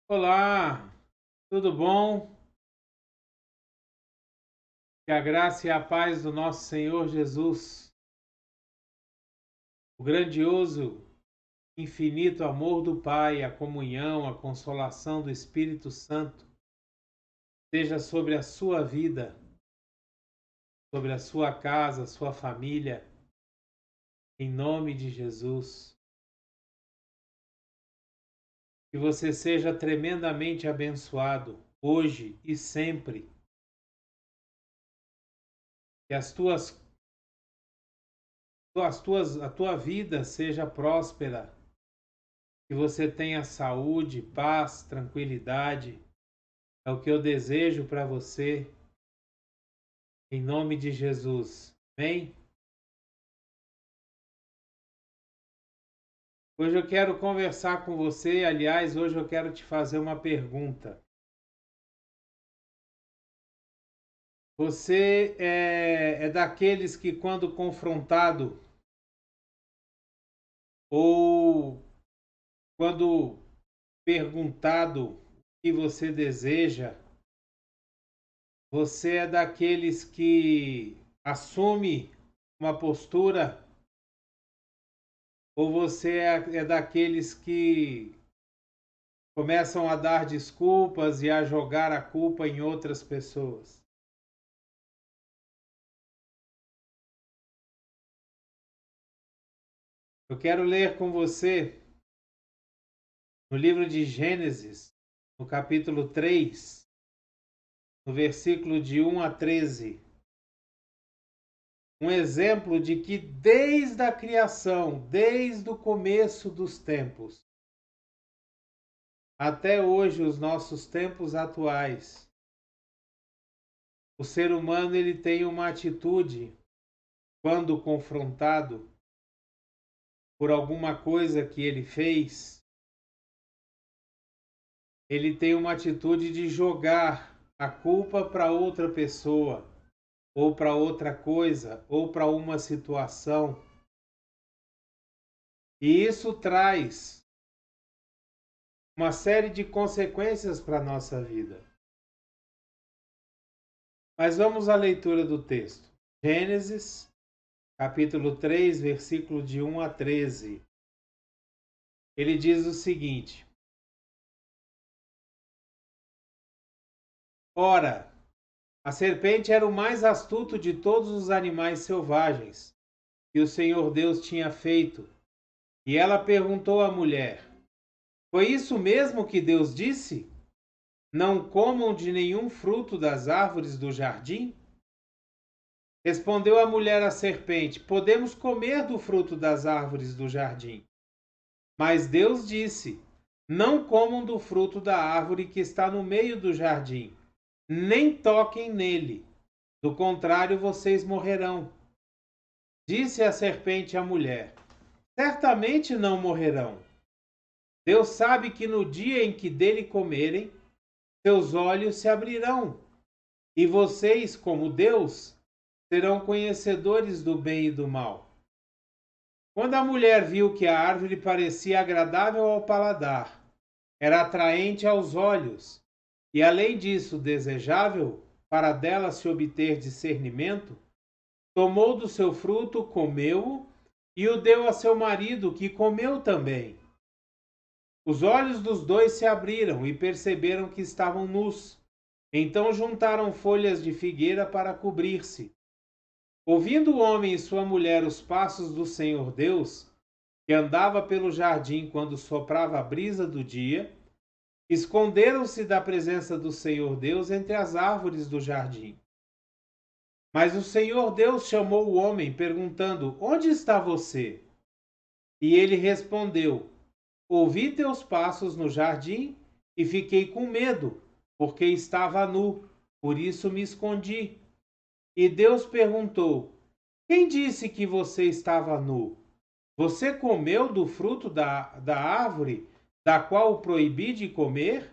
Olá, tudo bom? Que a graça e a paz do nosso Senhor Jesus, o grandioso, infinito amor do Pai, a comunhão, a consolação do Espírito Santo, seja sobre a sua vida, sobre a sua casa, sua família, em nome de Jesus. Que você seja tremendamente abençoado hoje e sempre. Que a tua vida seja próspera. Que você tenha saúde, paz, tranquilidade. É o que eu desejo para você, em nome de Jesus. Amém? Hoje eu quero conversar com você. Aliás, hoje eu quero te fazer uma pergunta. Você é daqueles que, quando confrontado ou quando perguntado o que você deseja, você é daqueles que assume uma postura ou você é daqueles que começam a dar desculpas e a jogar a culpa em outras pessoas? Eu quero ler com você no livro de Gênesis, no capítulo 3, no versículo de 1 a 13, um exemplo de que desde a criação, desde o começo dos tempos, até hoje, os nossos tempos atuais, o ser humano ele tem uma atitude quando confrontado por alguma coisa que ele fez, ele tem uma atitude de jogar a culpa para outra pessoa, ou para outra coisa, ou para uma situação. E isso traz uma série de consequências para a nossa vida. Mas vamos à leitura do texto. Gênesis, capítulo 3, versículo de 1 a 13. Ele diz o seguinte: Ora, a serpente era o mais astuto de todos os animais selvagens que o Senhor Deus tinha feito. E ela perguntou à mulher: Foi isso mesmo que Deus disse? Não comam de nenhum fruto das árvores do jardim? Respondeu a mulher à serpente: Podemos comer do fruto das árvores do jardim. Mas Deus disse: Não comam do fruto da árvore que está no meio do jardim, nem toquem nele. Do contrário, vocês morrerão. Disse a serpente à mulher: Certamente não morrerão. Deus sabe que no dia em que dele comerem, seus olhos se abrirão, e vocês, como Deus, serão conhecedores do bem e do mal. Quando a mulher viu que a árvore parecia agradável ao paladar, era atraente aos olhos, e além disso desejável para dela se obter discernimento, tomou do seu fruto, comeu-o e o deu a seu marido, que comeu também. Os olhos dos dois se abriram e perceberam que estavam nus. Então juntaram folhas de figueira para cobrir-se. Ouvindo o homem e sua mulher os passos do Senhor Deus, que andava pelo jardim quando soprava a brisa do dia, esconderam-se da presença do Senhor Deus entre as árvores do jardim. Mas o Senhor Deus chamou o homem, perguntando: Onde está você? E ele respondeu: Ouvi teus passos no jardim e fiquei com medo, porque estava nu, por isso me escondi. E Deus perguntou: Quem disse que você estava nu? Você comeu do fruto da árvore da qual o proibi de comer?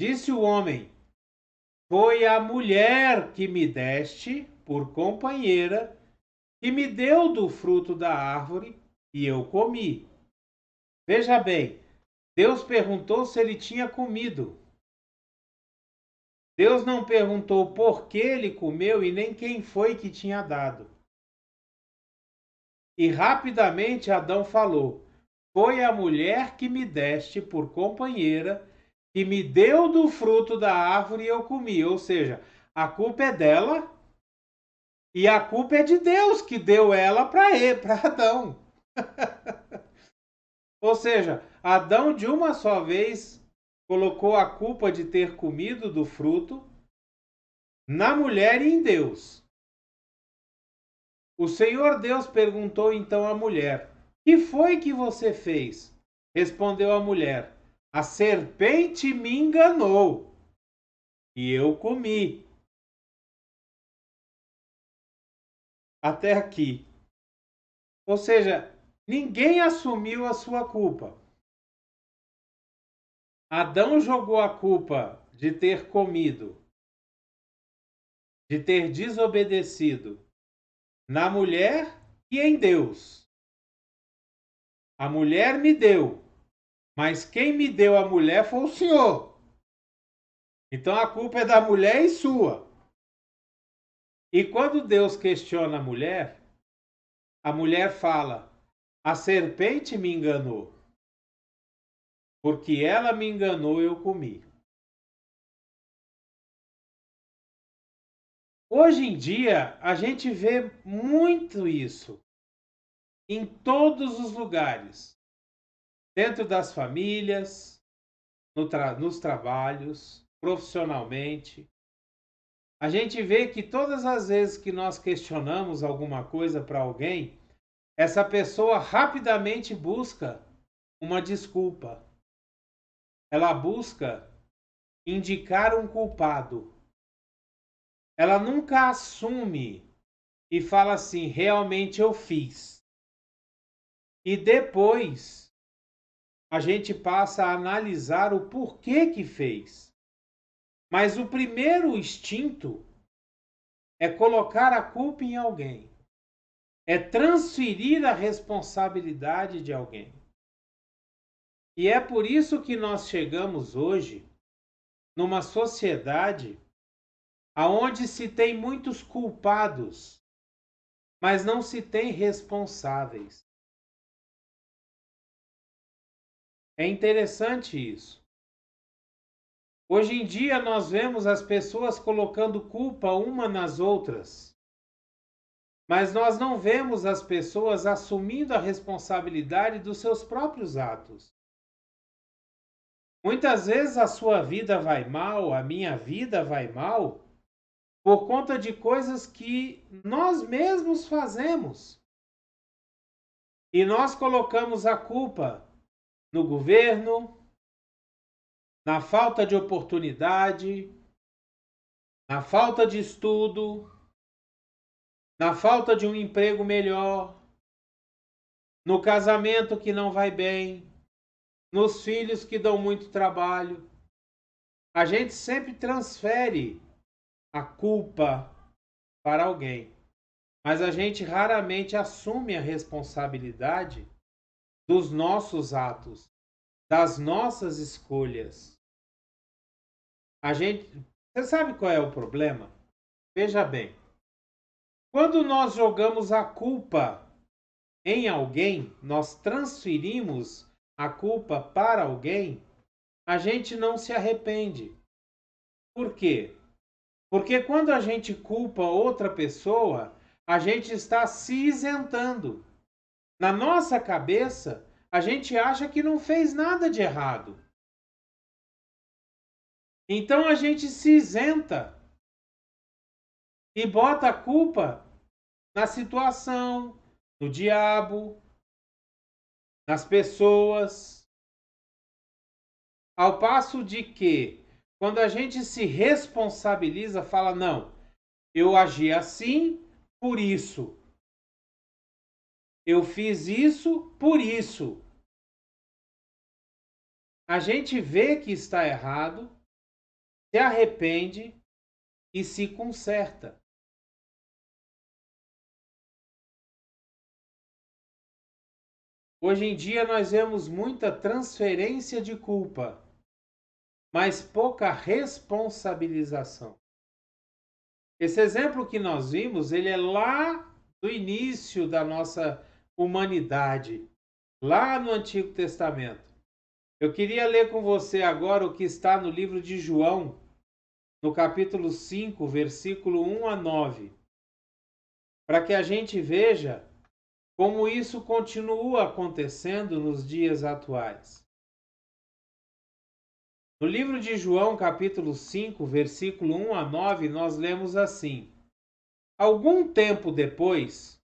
Disse o homem: Foi a mulher que me deste por companheira, que me deu do fruto da árvore e eu comi. Veja bem, Deus perguntou se ele tinha comido. Deus não perguntou por que ele comeu e nem quem foi que tinha dado. E rapidamente Adão falou: foi a mulher que me deste por companheira, que me deu do fruto da árvore e eu comi. Ou seja, a culpa é dela e a culpa é de Deus que deu ela para Adão. Ou seja, Adão de uma só vez colocou a culpa de ter comido do fruto na mulher e em Deus. O Senhor Deus perguntou então à mulher: que foi que você fez? Respondeu a mulher: a serpente me enganou e eu comi. Até aqui. Ou seja, ninguém assumiu a sua culpa. Adão jogou a culpa de ter comido, de ter desobedecido na mulher e em Deus. A mulher me deu, mas quem me deu a mulher foi o Senhor. Então a culpa é da mulher e sua. E quando Deus questiona a mulher fala: a serpente me enganou. Porque ela me enganou, eu comi. Hoje em dia, a gente vê muito isso em todos os lugares, dentro das famílias, nos trabalhos, profissionalmente. A gente vê que todas as vezes que nós questionamos alguma coisa para alguém, essa pessoa rapidamente busca uma desculpa. Ela busca indicar um culpado. Ela nunca assume e fala assim: realmente eu fiz. E depois a gente passa a analisar o porquê que fez. Mas o primeiro instinto é colocar a culpa em alguém, é transferir a responsabilidade de alguém. E é por isso que nós chegamos hoje numa sociedade aonde se tem muitos culpados, mas não se tem responsáveis. É interessante isso. Hoje em dia nós vemos as pessoas colocando culpa uma nas outras, mas nós não vemos as pessoas assumindo a responsabilidade dos seus próprios atos. Muitas vezes a sua vida vai mal, a minha vida vai mal, por conta de coisas que nós mesmos fazemos. E nós colocamos a culpa no governo, na falta de oportunidade, na falta de estudo, na falta de um emprego melhor, no casamento que não vai bem, nos filhos que dão muito trabalho. A gente sempre transfere a culpa para alguém, mas a gente raramente assume a responsabilidade dos nossos atos, das nossas escolhas. Você sabe qual é o problema? Veja bem, quando nós jogamos a culpa em alguém, nós transferimos a culpa para alguém, a gente não se arrepende. Por quê? Porque quando a gente culpa outra pessoa, a gente está se isentando. Na nossa cabeça, a gente acha que não fez nada de errado. Então a gente se isenta e bota a culpa na situação, no diabo, nas pessoas. Ao passo de que, quando a gente se responsabiliza, fala: não, eu agi assim por isso. Eu fiz isso por isso. A gente vê que está errado, se arrepende e se conserta. Hoje em dia nós vemos muita transferência de culpa, mas pouca responsabilização. Esse exemplo que nós vimos, ele é lá do início da nossa humanidade, lá no Antigo Testamento. Eu queria ler com você agora o que está no livro de João, no capítulo 5, versículo 1 a 9, para que a gente veja como isso continua acontecendo nos dias atuais. No livro de João, capítulo 5, versículo 1 a 9, nós lemos assim: Algum tempo depois,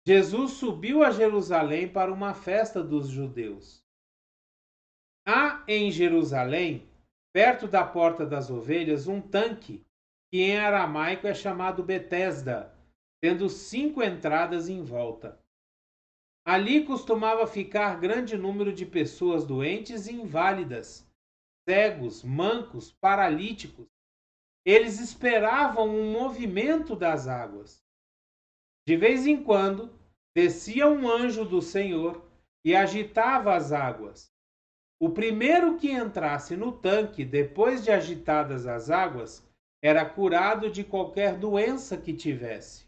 Jesus subiu a Jerusalém para uma festa dos judeus. Há em Jerusalém, perto da Porta das Ovelhas, um tanque, que em aramaico é chamado Betesda, tendo 5 entradas em volta. Ali costumava ficar grande número de pessoas doentes e inválidas, cegos, mancos, paralíticos. Eles esperavam um movimento das águas. De vez em quando, descia um anjo do Senhor e agitava as águas. O primeiro que entrasse no tanque, depois de agitadas as águas, era curado de qualquer doença que tivesse.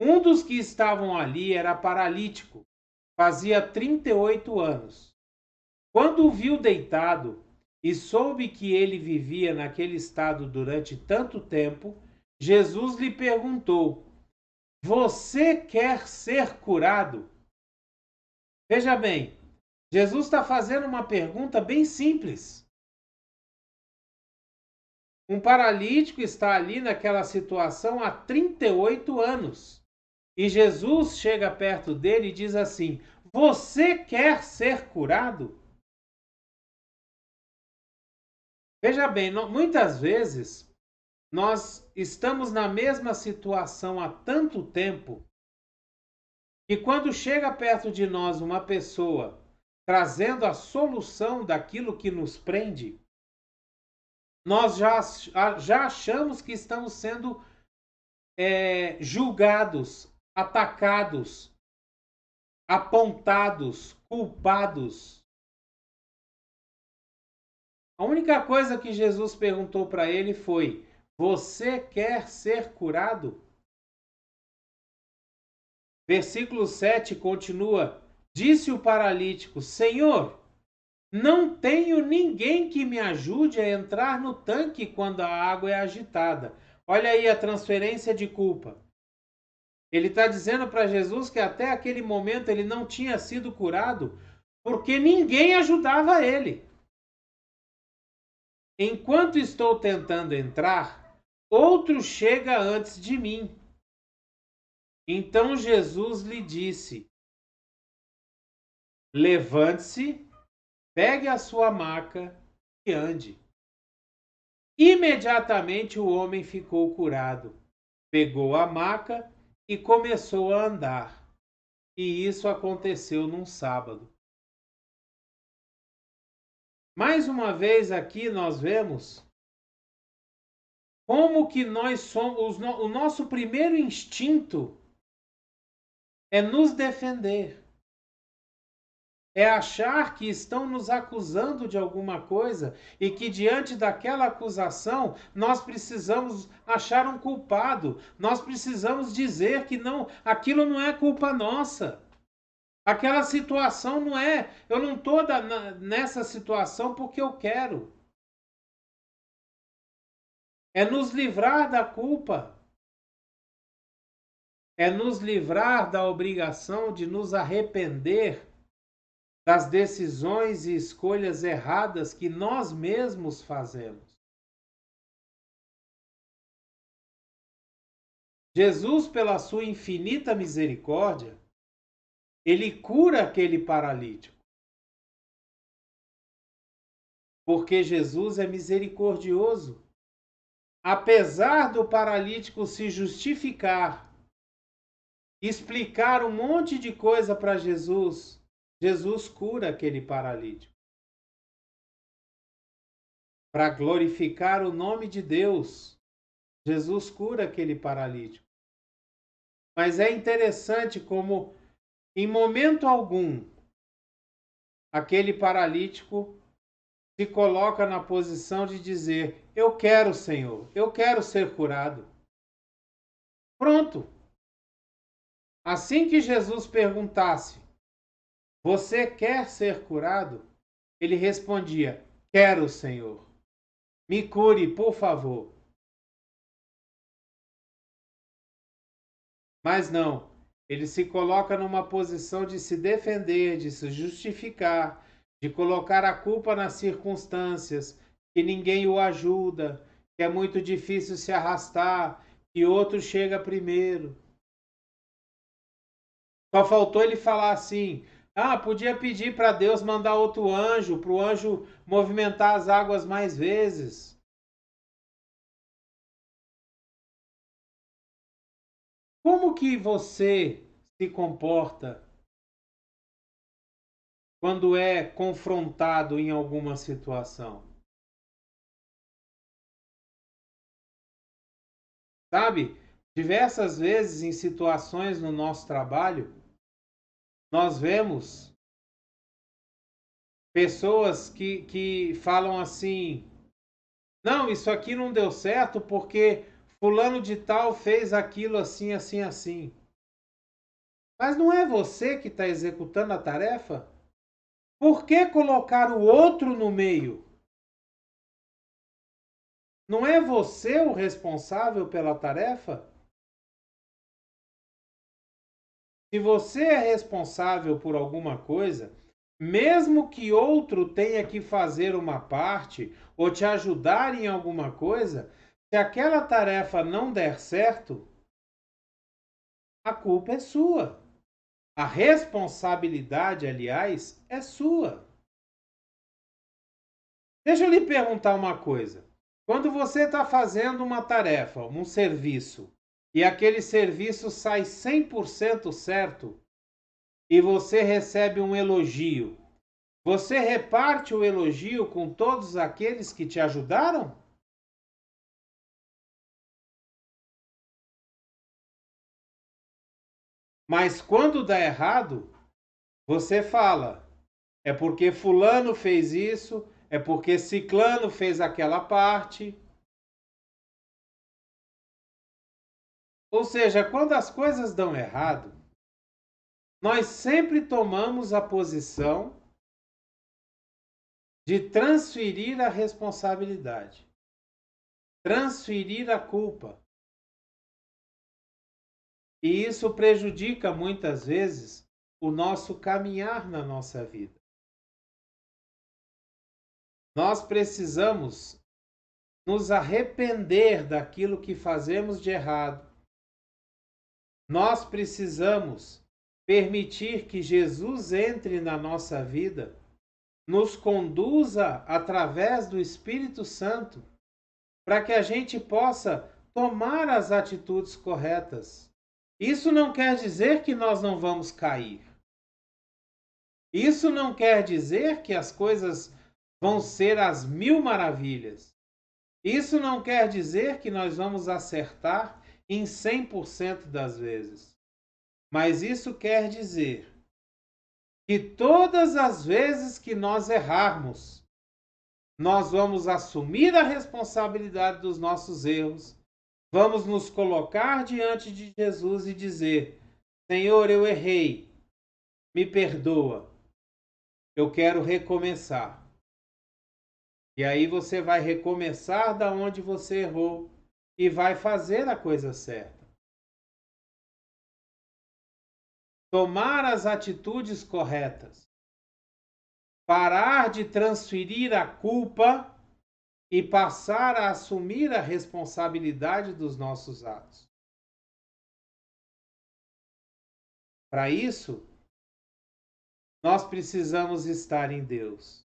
Um dos que estavam ali era paralítico, fazia 38 anos. Quando o viu deitado e soube que ele vivia naquele estado durante tanto tempo, Jesus lhe perguntou: Você quer ser curado? Veja bem, Jesus está fazendo uma pergunta bem simples. Um paralítico está ali naquela situação há 38 anos. E Jesus chega perto dele e diz assim: Você quer ser curado? Veja bem, muitas vezes nós estamos na mesma situação há tanto tempo que quando chega perto de nós uma pessoa trazendo a solução daquilo que nos prende, nós já achamos que estamos sendo julgados, atacados, apontados, culpados. A única coisa que Jesus perguntou para ele foi: Você quer ser curado? Versículo 7 continua: Disse o paralítico: Senhor, não tenho ninguém que me ajude a entrar no tanque quando a água é agitada. Olha aí a transferência de culpa. Ele está dizendo para Jesus que até aquele momento ele não tinha sido curado porque ninguém ajudava ele. Enquanto estou tentando entrar, outro chega antes de mim. Então Jesus lhe disse: Levante-se, pegue a sua maca e ande. Imediatamente o homem ficou curado, pegou a maca e começou a andar. E isso aconteceu num sábado. Mais uma vez aqui nós vemos como que nós somos, o nosso primeiro instinto é nos defender. É achar que estão nos acusando de alguma coisa e que diante daquela acusação nós precisamos achar um culpado. Nós precisamos dizer que não, aquilo não é culpa nossa. Aquela situação não é, eu não estou nessa situação porque eu quero. É nos livrar da culpa. É nos livrar da obrigação de nos arrepender das decisões e escolhas erradas que nós mesmos fazemos. Jesus, pela sua infinita misericórdia, ele cura aquele paralítico. Porque Jesus é misericordioso. Apesar do paralítico se justificar, explicar um monte de coisa para Jesus, Jesus cura aquele paralítico. Para glorificar o nome de Deus, Jesus cura aquele paralítico. Mas é interessante como Em momento algum, aquele paralítico se coloca na posição de dizer: eu quero, Senhor, eu quero ser curado. Pronto. Assim que Jesus perguntasse: você quer ser curado? Ele respondia: quero, Senhor. Me cure, por favor. Mas não, ele se coloca numa posição de se defender, de se justificar, de colocar a culpa nas circunstâncias, que ninguém o ajuda, que é muito difícil se arrastar, que outro chega primeiro. Só faltou ele falar assim: ah, podia pedir para Deus mandar outro anjo, para o anjo movimentar as águas mais vezes. Como que você se comporta quando é confrontado em alguma situação? Sabe, diversas vezes em situações no nosso trabalho, nós vemos pessoas que falam assim: não, isso aqui não deu certo porque fulano de tal fez aquilo assim, assim, assim. Mas não é você que está executando a tarefa? Por que colocar o outro no meio? Não é você o responsável pela tarefa? Se você é responsável por alguma coisa, mesmo que outro tenha que fazer uma parte ou te ajudar em alguma coisa, se aquela tarefa não der certo, a culpa é sua. A responsabilidade, aliás, é sua. Deixa eu lhe perguntar uma coisa. Quando você está fazendo uma tarefa, um serviço, e aquele serviço sai 100% certo, e você recebe um elogio, você reparte o elogio com todos aqueles que te ajudaram? Mas quando dá errado, você fala: é porque fulano fez isso, é porque ciclano fez aquela parte. Ou seja, quando as coisas dão errado, nós sempre tomamos a posição de transferir a responsabilidade, transferir a culpa. E isso prejudica muitas vezes o nosso caminhar na nossa vida. Nós precisamos nos arrepender daquilo que fazemos de errado. Nós precisamos permitir que Jesus entre na nossa vida, nos conduza através do Espírito Santo, para que a gente possa tomar as atitudes corretas. Isso não quer dizer que nós não vamos cair. Isso não quer dizer que as coisas vão ser às mil maravilhas. Isso não quer dizer que nós vamos acertar em 100% das vezes. Mas isso quer dizer que todas as vezes que nós errarmos, nós vamos assumir a responsabilidade dos nossos erros, vamos nos colocar diante de Jesus e dizer: Senhor, eu errei, me perdoa, eu quero recomeçar. E aí você vai recomeçar da onde você errou e vai fazer a coisa certa. Tomar as atitudes corretas. Parar de transferir a culpa e passar a assumir a responsabilidade dos nossos atos. Para isso, nós precisamos estar em Deus.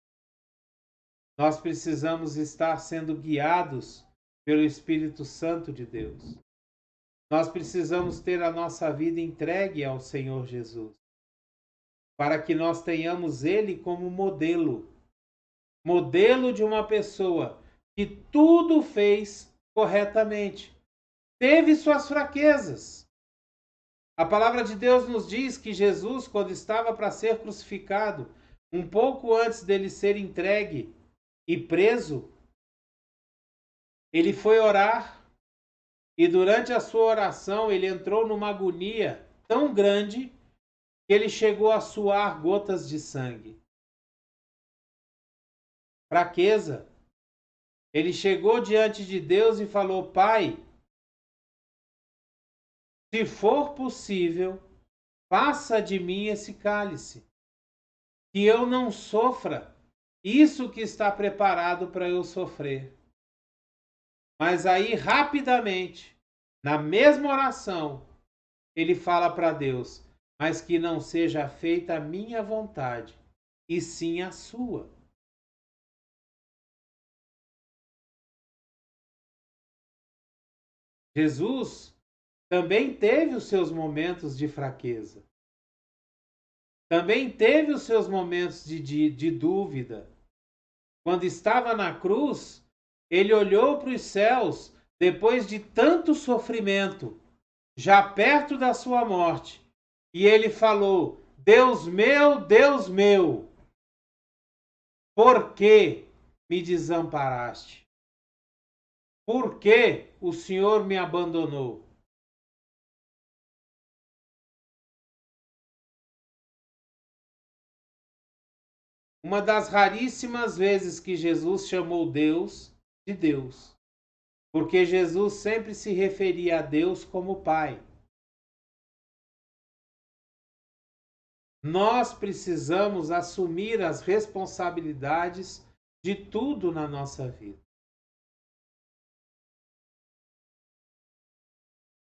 Nós precisamos estar sendo guiados pelo Espírito Santo de Deus. Nós precisamos ter a nossa vida entregue ao Senhor Jesus, para que nós tenhamos Ele como modelo. Modelo de uma pessoa que tudo fez corretamente. Teve suas fraquezas, A palavra de Deus nos diz que Jesus, quando estava para ser crucificado, um pouco antes dele ser entregue e preso, ele foi orar e durante a sua oração ele entrou numa agonia tão grande que ele chegou a suar gotas de sangue. Fraqueza. Ele chegou diante de Deus e falou: Pai, se for possível, passa de mim esse cálice, que eu não sofra isso que está preparado para eu sofrer. Mas aí, rapidamente, na mesma oração, ele fala para Deus: mas que não seja feita a minha vontade, e sim a sua. Jesus também teve os seus momentos de fraqueza. Também teve os seus momentos de dúvida. Quando estava na cruz, ele olhou para os céus depois de tanto sofrimento, já perto da sua morte, e ele falou: Deus meu, por que me desamparaste? Por que o Senhor me abandonou? Uma das raríssimas vezes que Jesus chamou Deus de Deus, porque Jesus sempre se referia a Deus como Pai. Nós precisamos assumir as responsabilidades de tudo na nossa vida.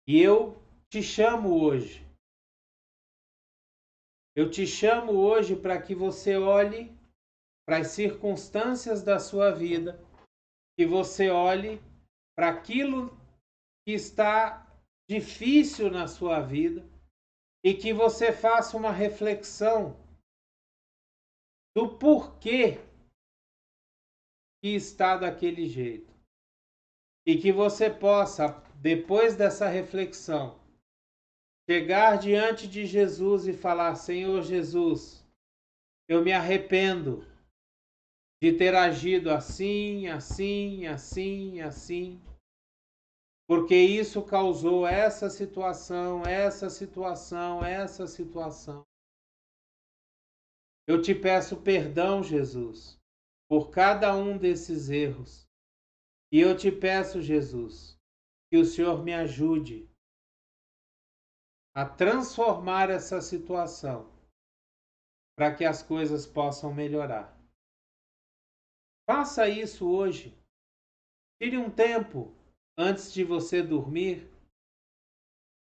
E eu te chamo hoje. Eu te chamo hoje para que você olhe para as circunstâncias da sua vida, que você olhe para aquilo que está difícil na sua vida e que você faça uma reflexão do porquê que está daquele jeito. E que você possa, depois dessa reflexão, chegar diante de Jesus e falar: Senhor Jesus, eu me arrependo de ter agido assim, assim, assim, assim, porque isso causou essa situação, essa situação, essa situação. Eu te peço perdão, Jesus, por cada um desses erros. E eu te peço, Jesus, que o Senhor me ajude a transformar essa situação para que as coisas possam melhorar. Faça isso hoje. Tire um tempo antes de você dormir.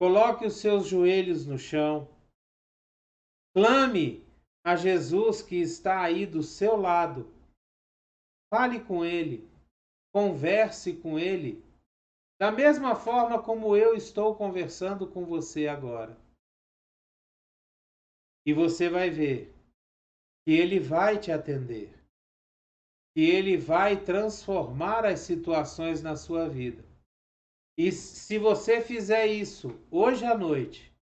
Coloque os seus joelhos no chão. Clame a Jesus que está aí do seu lado. Fale com Ele. Converse com Ele. Da mesma forma como eu estou conversando com você agora. E você vai ver que Ele vai te atender. Que Ele vai transformar as situações na sua vida. E se você fizer isso hoje à noite,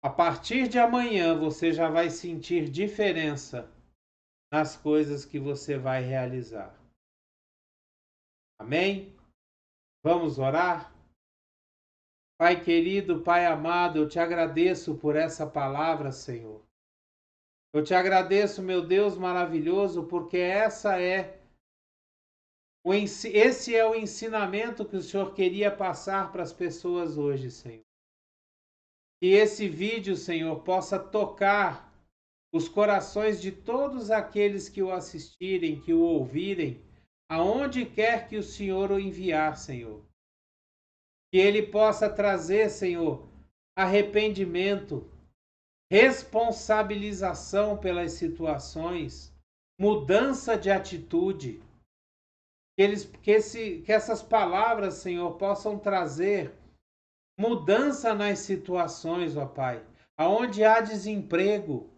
a partir de amanhã você já vai sentir diferença nas coisas que você vai realizar. Amém? Vamos orar? Pai querido, Pai amado, eu te agradeço por essa palavra, Senhor. Eu te agradeço, meu Deus maravilhoso, porque esse é o ensinamento que o Senhor queria passar para as pessoas hoje, Senhor. Que esse vídeo, Senhor, possa tocar os corações de todos aqueles que o assistirem, que o ouvirem, aonde quer que o Senhor o enviar, Senhor. Que ele possa trazer, Senhor, arrependimento, responsabilização pelas situações, mudança de atitude. Que essas palavras, Senhor, possam trazer mudança nas situações, ó Pai. Aonde há desemprego,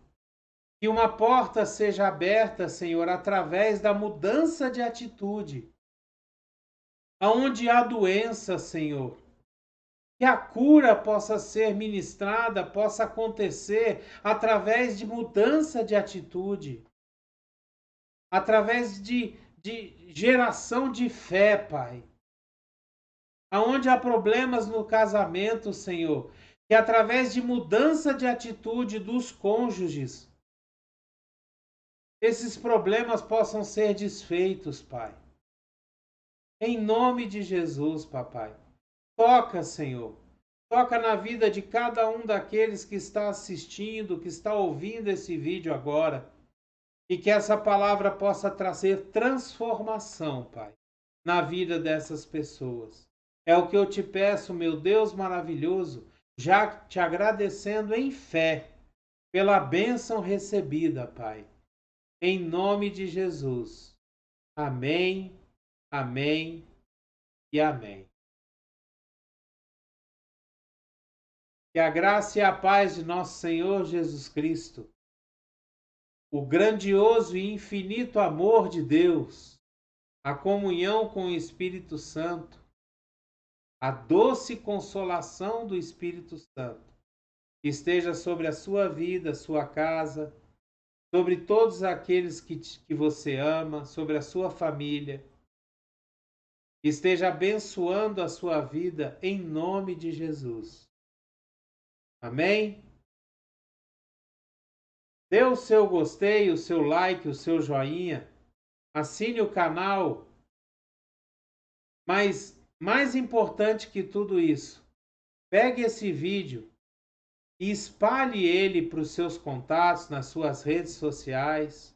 que uma porta seja aberta, Senhor, através da mudança de atitude. Aonde há doença, Senhor, Que a cura possa ser ministrada, possa acontecer através de mudança de atitude, através de geração de fé, Pai. Aonde há problemas no casamento, Senhor, que através de mudança de atitude dos cônjuges, esses problemas possam ser desfeitos, Pai. Em nome de Jesus, Papai. Toca, Senhor. Toca na vida de cada um daqueles que está assistindo, que está ouvindo esse vídeo agora. E que essa palavra possa trazer transformação, Pai, na vida dessas pessoas. É o que eu te peço, meu Deus maravilhoso, já te agradecendo em fé pela bênção recebida, Pai. Em nome de Jesus. Amém, amém e amém. Que a graça e a paz de nosso Senhor Jesus Cristo, o grandioso e infinito amor de Deus, a comunhão com o Espírito Santo, a doce consolação do Espírito Santo, que esteja sobre a sua vida, sua casa, sobre todos aqueles que você ama, sobre a sua família, que esteja abençoando a sua vida em nome de Jesus. Amém? Dê o seu gostei, o seu like, o seu joinha, assine o canal, mas mais importante que tudo isso, pegue esse vídeo e espalhe ele para os seus contatos, nas suas redes sociais.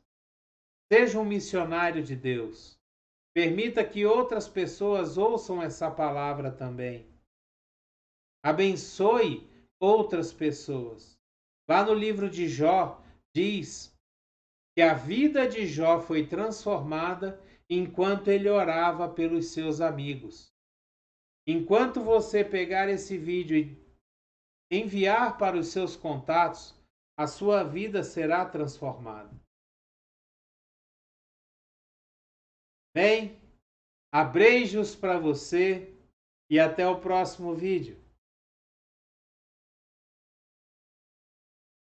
Seja um missionário de Deus. Permita que outras pessoas ouçam essa palavra também. Abençoe outras pessoas. Lá no livro de Jó, diz que a vida de Jó foi transformada enquanto ele orava pelos seus amigos. Enquanto você pegar esse vídeo e enviar para os seus contatos, a sua vida será transformada. Bem, abreijos para você e até o próximo vídeo.